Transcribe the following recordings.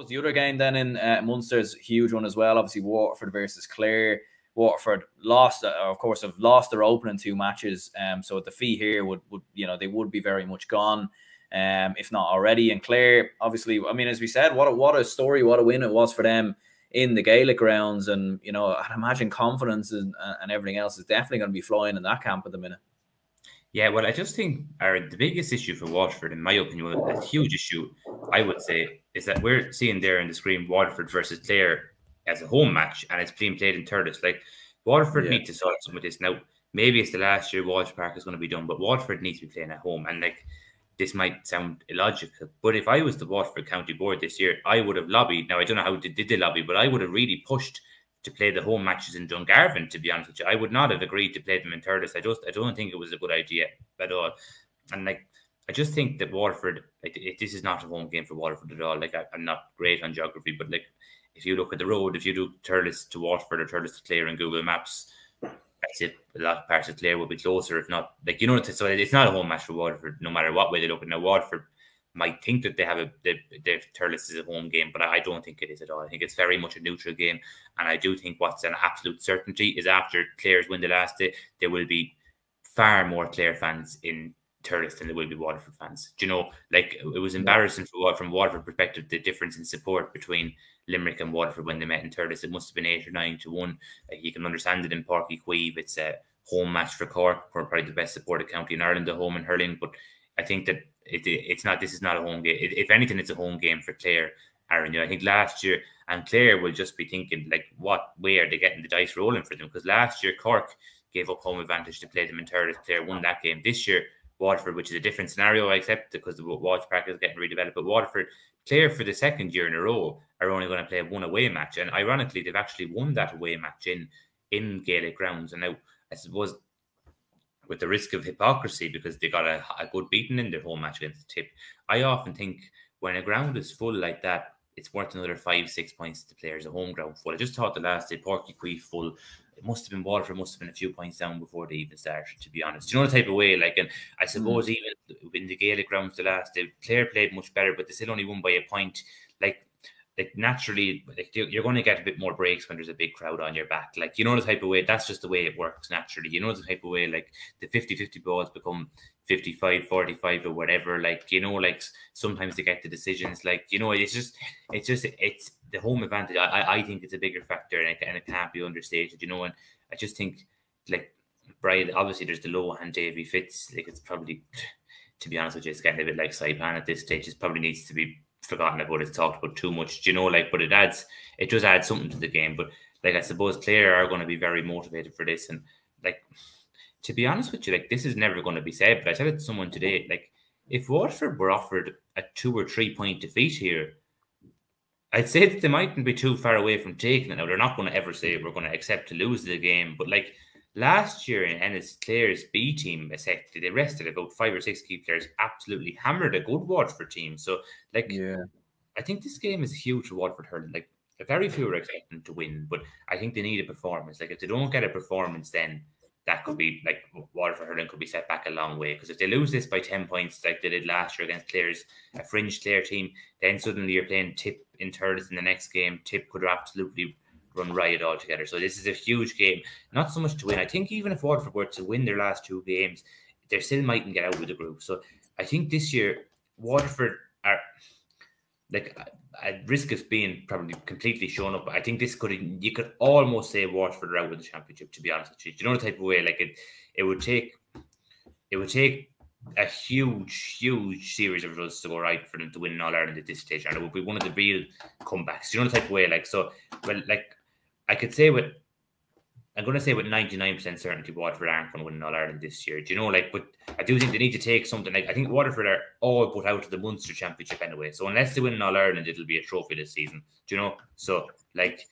The other game then in Munster's a huge one as well. Obviously, Waterford versus Clare. Waterford lost, of course, have lost their opening 2 matches. So a defeat here would they would be very much gone, if not already. And Clare, obviously, I mean, as we said, what a story, what a win it was for them in the Gaelic grounds. And I'd imagine confidence and everything else is definitely going to be flying in that camp at the minute. Yeah, well, I just think the biggest issue for Waterford, in my opinion, a huge issue, I would say, is that we're seeing there on the screen Waterford versus Clare as a home match, and it's being played in Thurles. Like, Waterford need to sort some of this. Now, maybe it's the last year Walsh Park is going to be done, but Waterford needs to be playing at home. And, like, this might sound illogical, but if I was the Waterford County Board this year, I would have lobbied. Now, I don't know how did they lobby, but I would have really pushed to play the home matches in Dungarvan, to be honest with you. I would not have agreed to play them in Thurles. I don't think it was a good idea at all. And like, I just think that Waterford, like, this is not a home game for Waterford at all. Like, I'm not great on geography, but like, if you look at the road, if you do Thurles to Waterford or Thurles to Clare in Google Maps, that's it. A lot of parts of Clare will be closer, if not, like, so it's not a home match for Waterford, no matter what way they look at it. Now, Waterford might think that they have their Thurles is a home game, but I don't think it is at all. I think it's very much a neutral game, and I do think what's an absolute certainty is after Clare's win the last day, there will be far more Clare fans in Thurles than there will be Waterford fans. Do you know, like, it was embarrassing from Waterford perspective, the difference in support between Limerick and Waterford when they met in Thurles. It must have been 8 or 9 to 1. Like, you can understand it in Páirc Uí Chaoimh. It's a home match for Cork, probably the best supported county in Ireland, the home in hurling, but I think that it's not. This is not a home game. If anything, it's a home game for Clare, Aaron. I think last year, and Clare will just be thinking, like, what way are they getting the dice rolling for them? Because last year Cork gave up home advantage to play them in Thurles. Clare won that game. This year, Waterford, which is a different scenario, I accept, because the Walsh Park is getting redeveloped. But Waterford, Clare for the second year in a row are only going to play one away match, and ironically, they've actually won that away match in Gaelic grounds. And now, I suppose, with the risk of hypocrisy, because they got a good beating in their home match against Tip, I often think when a ground is full like that, it's worth another 5-6 points to players. A home ground full. I just thought the last day, Páirc Uí Chaoimh full. It must have been Waterford, must have been a few points down before they even started, to be honest. You know, the type of way, like, and I suppose even in the Gaelic grounds the last day, Clare played much better, but they still only won by a point. Like naturally, like, you're going to get a bit more breaks when there's a big crowd on your back. Like, you know, the type of way, that's just the way it works naturally. You know, the type of way, like, the 50-50 balls become 55-45 or whatever. Like, you know, like, sometimes they get the decisions. Like, you know, it's the home advantage. I think it's a bigger factor, and it can't be understated, you know. And I just think, like, Brian, obviously there's the low hand Davy Fitz. Like, it's probably, to be honest with you, it's getting a bit like Saipan at this stage. It probably needs to be forgotten about. It's talked about too much, you know, like, but it does add something to the game. But like, I suppose Clare are going to be very motivated for this, and like, to be honest with you, like, this is never going to be said, but I said it to someone today, like, if Waterford were offered a 2 or 3 point defeat here, I'd say that they mightn't be too far away from taking it. Now, they're not going to ever say we're going to accept to lose the game, but like, last year in Ennis, Clare's B team, essentially, they rested about 5 or 6 key players, absolutely hammered a good Waterford team. So, like, I think this game is huge for Waterford hurling. Like, very few are expecting to win, but I think they need a performance. Like, if they don't get a performance, then that could be, like, Waterford hurling could be set back a long way. Because if they lose this by 10 points, like they did last year against Clare's, a fringe Clare team, then suddenly you're playing Tip in Thurles in the next game. Tip could absolutely run riot altogether. So this is a huge game, not so much to win. I think even if Waterford were to win their last 2 games, they still mightn't get out with the group. So I think this year Waterford are, like, at risk of being probably completely shown up. I think this you could almost say Waterford are out with the championship, to be honest with you. Do you know the type of way, like, it would take a huge series of results to go right for them to win in All Ireland at this stage, and it would be one of the real comebacks. Do you know the type of way, like, so, well, like, I could say I'm going to say with 99% certainty Waterford aren't going to win in All Ireland this year. Do you know, like, but I do think they need to take something. Like, I think Waterford are all put out of the Munster Championship anyway. So unless they win in All Ireland, it'll be a trophy this season. Do you know? So, like,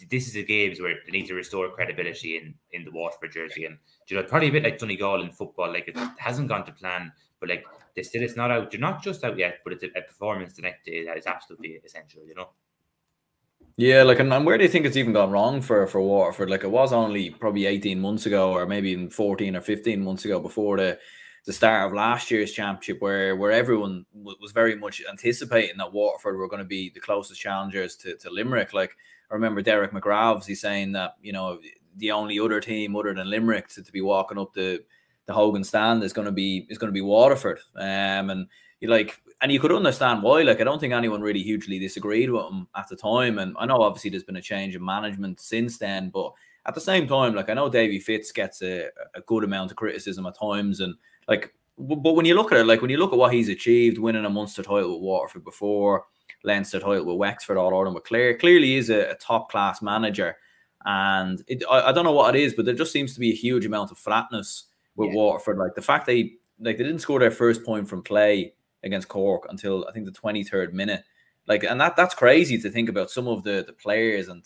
this is a games where they need to restore credibility in the Waterford jersey. And, you know, probably a bit like Donegal in football. Like, it hasn't gone to plan, but like, it's not out. They're not just out yet, but it's a performance the next day that is absolutely essential, you know? Yeah, like, and where do you think it's even gone wrong for Waterford? Like, it was only probably 18 months ago, or maybe even 14 or 15 months ago, before the the start of last year's championship, where everyone was very much anticipating that Waterford were going to be the closest challengers to Limerick. Like, I remember Derek McGrath, he's saying that, you know, the only other team other than Limerick to be walking up the Hogan stand is going to be Waterford. And you could understand why. Like, I don't think anyone really hugely disagreed with him at the time. And I know obviously there's been a change in management since then, but at the same time, like, I know Davy Fitz gets a good amount of criticism at times, and like, but when you look at it, like, when you look at what he's achieved, winning a Munster title with Waterford before, Leinster title with Wexford, All Ireland with Clare, clearly is a top class manager. And I don't know what it is, but there just seems to be a huge amount of flatness with Waterford. Like, the fact they didn't score their first point from play against Cork until I think the 23rd minute. Like, and that's crazy to think about some of the players and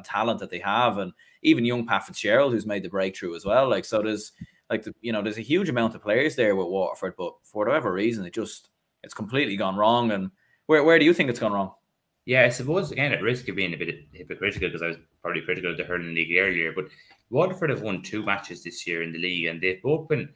talent that they have, and even young Pat Fitzgerald, who's made the breakthrough as well. Like, so there's there's a huge amount of players there with Waterford, but for whatever reason, it's completely gone wrong. And where do you think it's gone wrong? Yeah, I suppose, again, at risk of being a bit hypocritical, because I was probably critical of the Hurling League earlier, but Waterford have won 2 matches this year in the league, and they've both been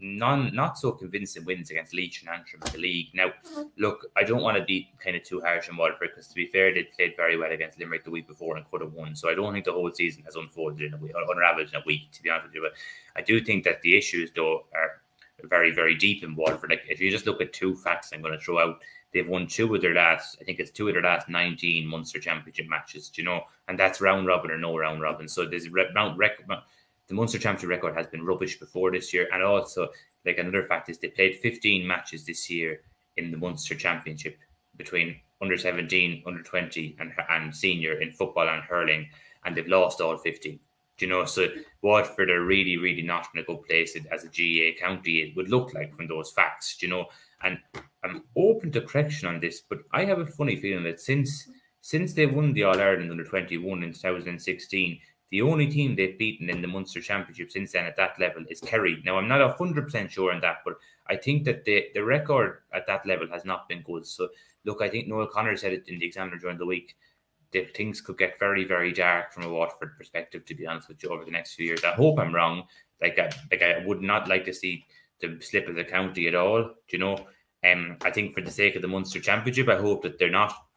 not so convincing wins against Leitch and Antrim in the league. Now, look, I don't want to be kind of too harsh on Waterford, because to be fair, they played very well against Limerick the week before and could have won. So I don't think the whole season has unfolded unraveled in a week, to be honest with you. But I do think that the issues, though, are very, very deep in Waterford. Like, if you just look at 2 facts I'm going to throw out, they've won 2 of their last, I think it's 2 of their last 19 Munster Championship matches, you know, and that's round robin or no round robin. So there's the Munster Championship record has been rubbish before this year. And also, like, another fact is they played 15 matches this year in the Munster Championship between under 17, under 20 and senior in football and hurling, and they've lost all 15. You know, so Waterford are really, really not in a good place as a GAA county, it would look like, from those facts, you know. And I'm open to correction on this, but I have a funny feeling that since they won the All-Ireland under 21 in 2016, the only team they've beaten in the Munster Championship since then at that level is Kerry. Now, I'm not 100% sure on that, but I think that the record at that level has not been good. So, look, I think Noel Connor said it in the Examiner during the week, that things could get very, very dark from a Waterford perspective, to be honest with you, over the next few years. I hope I'm wrong. I would not like to see the slip of the county at all, you know. I think for the sake of the Munster Championship, I hope that they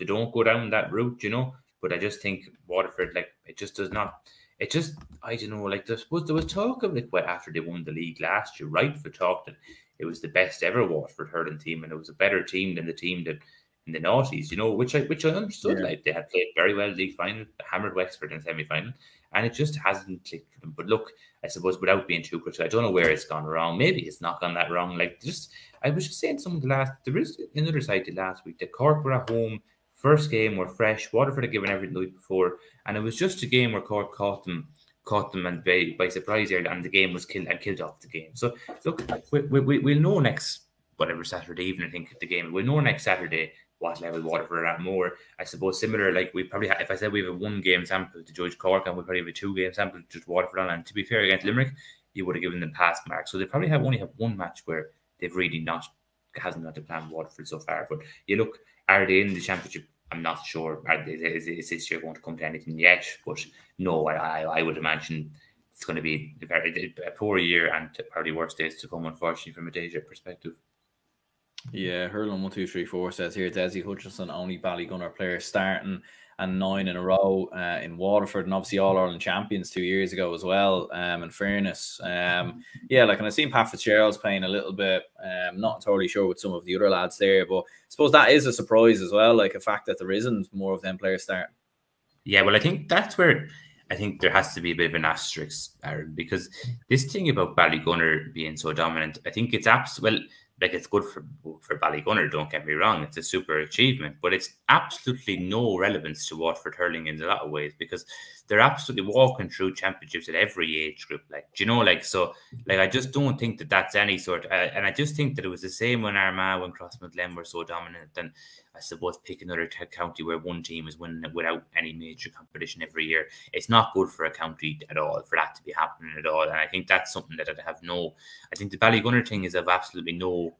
don't go down that route, you know. But I just think Waterford, like, it just does not. It just, I don't know, like, there was talk of, like, after they won the league last year, right, for talk that it was the best ever Waterford hurling team, and it was a better team than the team that in the noughties, you know, which I understood. Yeah. Like, they had played very well league final, hammered Wexford in semi-final, and it just hasn't clicked for them. But look, I suppose, without being too critical, I don't know where it's gone wrong. Maybe it's not gone that wrong. Like, I was just saying there is another side to last week. The Cork were at home. First game were fresh. Waterford had given everything the week before, and it was just a game where Cork caught them and by surprise there, and the game was killed off the game. So look, we'll know next whatever Saturday evening. I think the game we'll know next Saturday what level Waterford are at more. I suppose similar, like, we probably if I said we have a 1-game sample to judge Cork, and we probably have a 2-game sample to judge Waterford on. And to be fair, against Limerick, you would have given them pass marks. So they probably only have 1 match where they've really hasn't got to plan Waterford so far. But you look, are they in the championship? I'm not sure. Is this year going to come to anything yet? But no, I would imagine it's going to be a poor year and probably worse days to come, unfortunately, from a Deja perspective. Yeah, Hurlin1234 says here, Desi Hutchinson, only Ballygunner player starting, and 9 in a row in Waterford, and obviously All Ireland champions 2 years ago as well. In fairness, yeah, like, and I've seen Pat Fitzgerald's playing a little bit. Not entirely sure with some of the other lads there, but I suppose that is a surprise as well. Like, the fact that there isn't more of them players starting. Yeah, well, I think that's where I think there has to be a bit of an asterisk, Aaron, because this thing about Ballygunner being so dominant, I think it's like, it's good for Ballygunner, don't get me wrong. It's a super achievement, but it's absolutely no relevance to Waterford hurling in a lot of ways, because they're absolutely walking through championships at every age group. Like, do you know, like, so, like, I just don't think that that's any sort. And I just think that it was the same when Armagh, when Crossmaglen were so dominant. And I suppose pick another county where one team is winning it without any major competition every year. It's not good for a county at all, for that to be happening at all. And I think that's something that I think the Ballygunner thing is of absolutely no,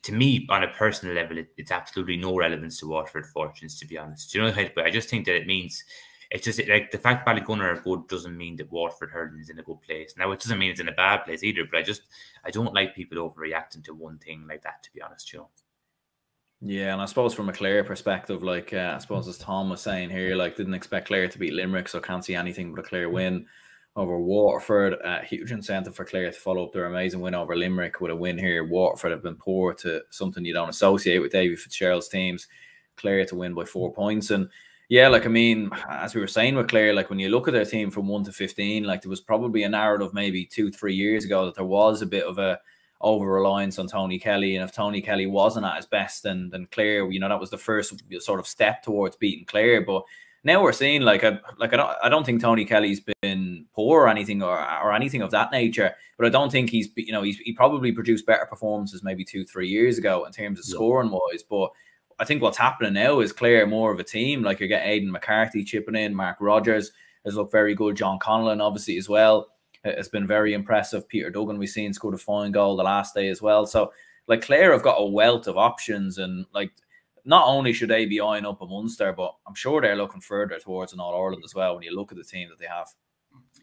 to me, on a personal level, it's absolutely no relevance to Waterford fortunes, to be honest. Do you know, but I just think that it means it's just like the fact Ballygunner are good doesn't mean that Waterford hurling is in a good place. Now it doesn't mean it's in a bad place either, but I don't like people overreacting to one thing like that, to be honest, you know. Yeah, and I suppose from a Clare perspective, like I suppose as Tom was saying here, like didn't expect Clare to beat Limerick, so can't see anything but a Clare win over Waterford. Huge incentive for Clare to follow up their amazing win over Limerick with a win here. Waterford have been poor to something you don't associate with Davy Fitzgerald's teams. Clare to win by 4 points, and yeah, like I mean, as we were saying with Clare, like when you look at their team from 1 to 15, like there was probably a narrative maybe 2-3 years ago that there was a bit of a over reliance on Tony Kelly, and if Tony Kelly wasn't at his best, then Clare, you know, that was the first sort of step towards beating Clare. But now we're seeing I don't think Tony Kelly's been poor or anything or anything of that nature, but I don't think he probably produced better performances maybe 2-3 years ago in terms of scoring wise. But I think what's happening now is Clare more of a team. Like you're getting Aidan McCarthy chipping in, Mark Rogers has looked very good, John Conlon obviously as well. It's been very impressive. Peter Duggan, we've seen, scored a fine goal the last day as well. So, like, Clare have got a wealth of options. And, like, not only should they be eyeing up a Munster, but I'm sure they're looking further towards an All-Ireland as well when you look at the team that they have.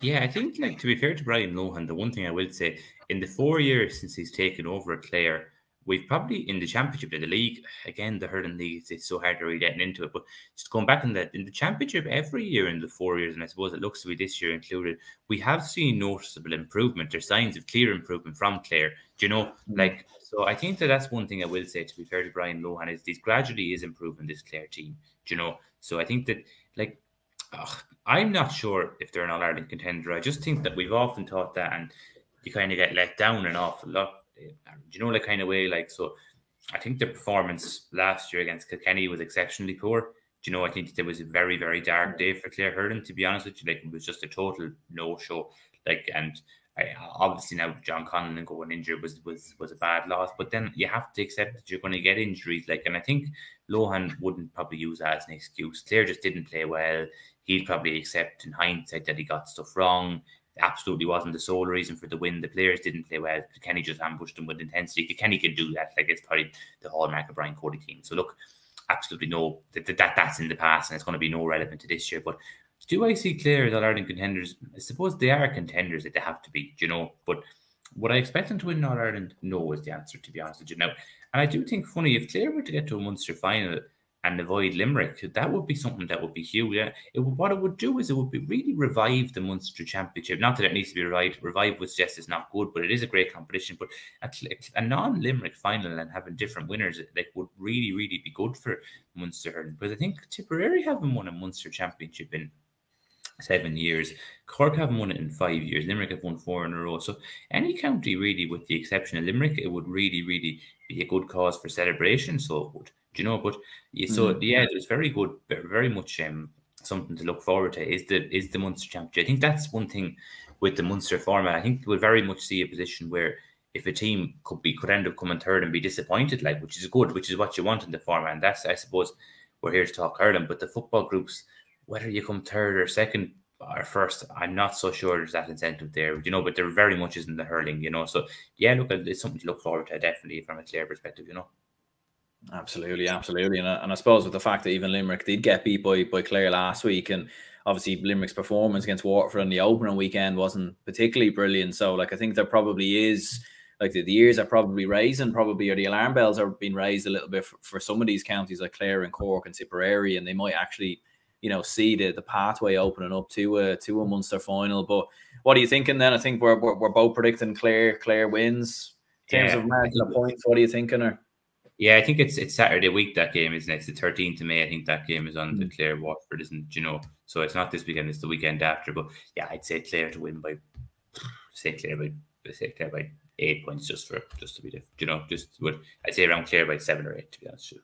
Yeah, I think, like, to be fair to Brian Lohan, the one thing I will say, in the 4 years since he's taken over at Clare, we've probably in the championship, in the league, again, the hurling league, it's so hard to really get into it. But just going back in the championship every year in the 4 years, and I suppose it looks to be this year included, we have seen noticeable improvement. There's signs of clear improvement from Clare. Do you know, like, so I think that's one thing I will say, to be fair to Brian Lohan, is this gradually is improving this Clare team. Do you know? So I think that, like, I'm not sure if they're an All-Ireland contender. I just think that we've often thought that, and you kind of get let down an awful lot. You know, like kind of way, like, so I think the performance last year against Kilkenny was exceptionally poor. Do you know, I think there was a very, very dark day for Clare hurling, to be honest with you. Like, it was just a total no-show. Like, and obviously now John Conlon going injured was a bad loss, but then you have to accept that you're going to get injuries. Like, and I think Lohan wouldn't probably use that as an excuse. Clare just didn't play well. He'd probably accept in hindsight that he got stuff wrong. Absolutely wasn't the sole reason for the win. The players didn't play well. Kenny just ambushed them with intensity. Kenny can do that. Like, it's probably the hallmark of Brian Cody team. So look, absolutely no, that's in the past, and it's going to be no relevant to this year. But do I see Clare as All-Ireland contenders? I suppose they are contenders that they have to be, you know. But would I expect them to win All-Ireland? No is the answer, to be honest with you. Now, and I do think, funny, if Clare were to get to a Munster final and avoid Limerick, that would be something that would be huge. Yeah, what it would do is it would be really revive the Munster Championship. Not that it needs to be revived. Revive was just is not good, but it is a great competition. But a non-Limerick final and having different winners, like, would really, really be good for Munster hurling. Because I think Tipperary haven't won a Munster Championship in 7 years. Cork haven't won it in 5 years. Limerick have won 4 in a row. So any county, really, with the exception of Limerick, it would really, really be a good cause for celebration. So it would. Do you know? But so yeah, it's very good, very much something to look forward to. Is the Munster Championship? I think that's one thing with the Munster format. I think we'll very much see a position where if a team could end up coming third and be disappointed, like, which is good, which is what you want in the format. And that's, I suppose, we're here to talk hurling. But the football groups, whether you come third or second or first, I'm not so sure there's that incentive there, you know. But there very much isn't the hurling, you know. So yeah, look, it's something to look forward to, definitely, from a Clare perspective, you know. Absolutely. And I suppose with the fact that even Limerick did get beat by Clare last week, and obviously Limerick's performance against Waterford on the opening weekend wasn't particularly brilliant. So, like, I think there probably is, like, the ears are probably raising, or the alarm bells are being raised a little bit for some of these counties like Clare and Cork and Tipperary, and they might actually, you know, see the pathway opening up to a Munster final. But what are you thinking then? I think we're both predicting Clare wins in terms of marking the points. What are you thinking? Or yeah, I think it's Saturday week, that game, isn't it? It's the 13th of May. I think that game is on the Clare Waterford, isn't, you know? So it's not this weekend, it's the weekend after. But yeah, I'd say Clare to win by, say Clare by 8 points, just to be different, you know. I'd say around Clare by 7 or 8, to be honest.